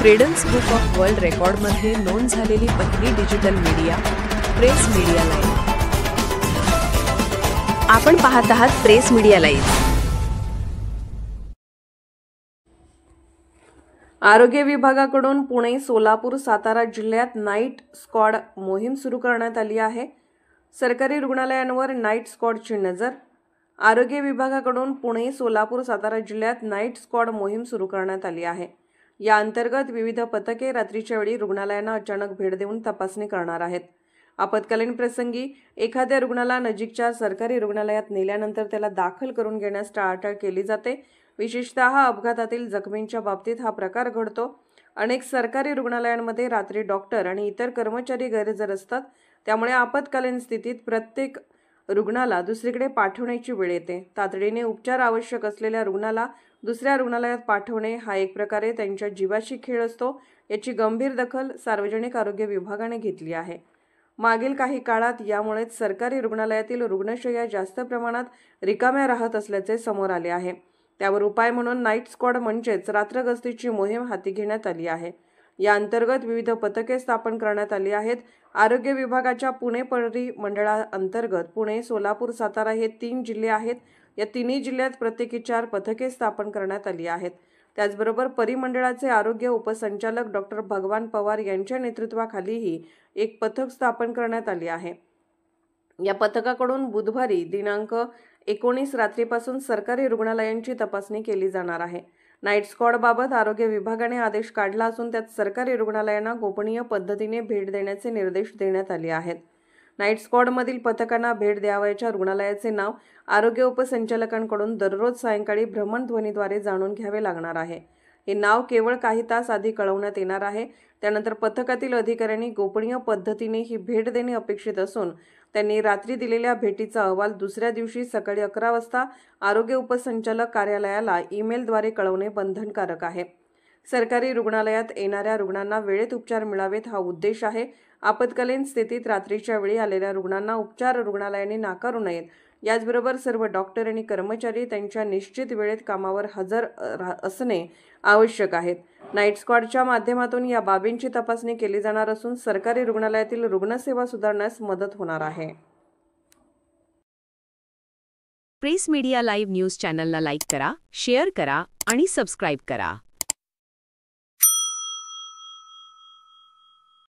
Credence book of world रेकॉर्डमध्ये नोंद झालेली पहिली digital media press media live. आपण पाहत आहात प्रेस मीडिया लाईव्ह। आरोग्य विभागाकडून पुणे, सोलापूर, सातारा जिल्ह्यात नाईट स्क्वॉड मोहीम सुरू करण्यात आली आहे। सरकारी रुग्णालयांवर नाईट स्क्वॉडची नजर। आरोग्य विभागाकडून पुणे, सोलापूर, सातारा जिल्ह्यात नाईट स्क्वॉड मोहीम सुरू करण्यात आली आहे। या अंतर्गत विविध पथके रात्रीच्या वेळी रुग्णालयांना अचानक भेट देऊन तपासणी करणार आहेत। आपत्कालीन प्रसंगी एखाद्या रुग्णाला नजीकच्या सरकारी रुग्णालयात नेल्यानंतर त्याला दाखल करून घेण्यास टाळाटाळ केली जाते। विशेषतः अपघातातील जखमींच्या बाबतीत हा प्रकार घडतो। अनेक सरकारी रुग्णालयांमध्ये रात्री डॉक्टर आणि इतर कर्मचारी गैरहजर असतात, त्यामुळे आपत्कालीन स्थितीत प्रत्येक रुग्णाला दुसरीकडे पाठवण्याची वेळ येते। तातडीने उपचार आवश्यक असलेल्या रुग्णाला दुसऱ्या रुग्णालयात पाठवणे हा एक प्रकारे त्यांच्या जीवाशी खेळ असतो। याची गंभीर दखल सार्वजनिक आरोग्य विभागाने घेतली आहे। मागील काही काळात यामुळेच सरकारी रुग्णालयातील रुग्णशय्या जास्त प्रमाणात रिकाम्या राहत असल्याचे समोर आले आहे। त्यावर उपाय म्हणून नाईट स्क्वॉड म्हणजेच रात्र गस्तीची मोहीम हाती घेण्यात आली आहे। या अंतर्गत विविध पथके स्थापन करण्यात आली आहेत। आरोग्य विभागाच्या पुणे परिमंडळाअंतर्गत पुणे, सोलापूर, सातारा हे 3 जिल्हे आहेत। या तिन्ही जिल्ह्यात प्रत्येकी 4 पथके स्थापन करण्यात आली आहेत। त्याचबरोबर परिमंडळाचे आरोग्य उपसंचालक डॉक्टर भगवान पवार यांच्या नेतृत्वाखालीही एक पथक स्थापन करण्यात आले आहे। या पथकाकडून बुधवारी दिनांक 19 रात्रीपासून सरकारी रुग्णालयांची तपासणी केली जाणार आहे। नाईट स्क्वॉडबाबत आरोग्य विभागाने आदेश काढला असून त्यात सरकारी रुग्णालयांना गोपनीय पद्धतीने भेट देण्याचे निर्देश देण्यात आले आहेत। नाईट स्क्वॉडमधील पथकांना भेट द्यावयाच्या रुग्णालयाचे नाव आरोग्य उपसंचालकांकडून दररोज सायंकाळी भ्रमणध्वनीद्वारे जाणून घ्यावे लागणार आहे। हे नाव केवळ काही तास आधी कळवण्यात येणार आहे। त्यानंतर पथकातील अधिकाऱ्यांनी गोपनीय पद्धतीने ही भेट देणे अपेक्षित असून त्यांनी रात्री दिलेल्या भेटीचा अहवाल दुसऱ्या दिवशी सकाळी 11 वाजता आरोग्य उपसंचालक कार्यालयाला ईमेलद्वारे कळवणे बंधनकारक आहे। सरकारी रुग्णालयात येणाऱ्या रुग्णांना वेळेत उपचार मिळावेत हा उद्देश आहे। आपत्कालीन स्थितीत रात्रीच्या वेळी आलेल्या रुग्णांना उपचार रुग्णालयाने नाकारू नयेत। याचबरोबर सर्व डॉक्टर आणि कर्मचारी त्यांच्या निश्चित वेळेत कामावर हजर असणे आवश्यक आहे। नाईट स्क्वॉडच्या माध्यमातून या बाबींची तपासणी केली जाणार असून सरकारी रुग्णालयातील रुग्णसेवा सुधारण्यास मदत होणार आहे। प्रेस मीडिया लाईव्ह न्यूज चॅनलला लाईक करा, शेअर करा आणि सबस्क्राईब करा।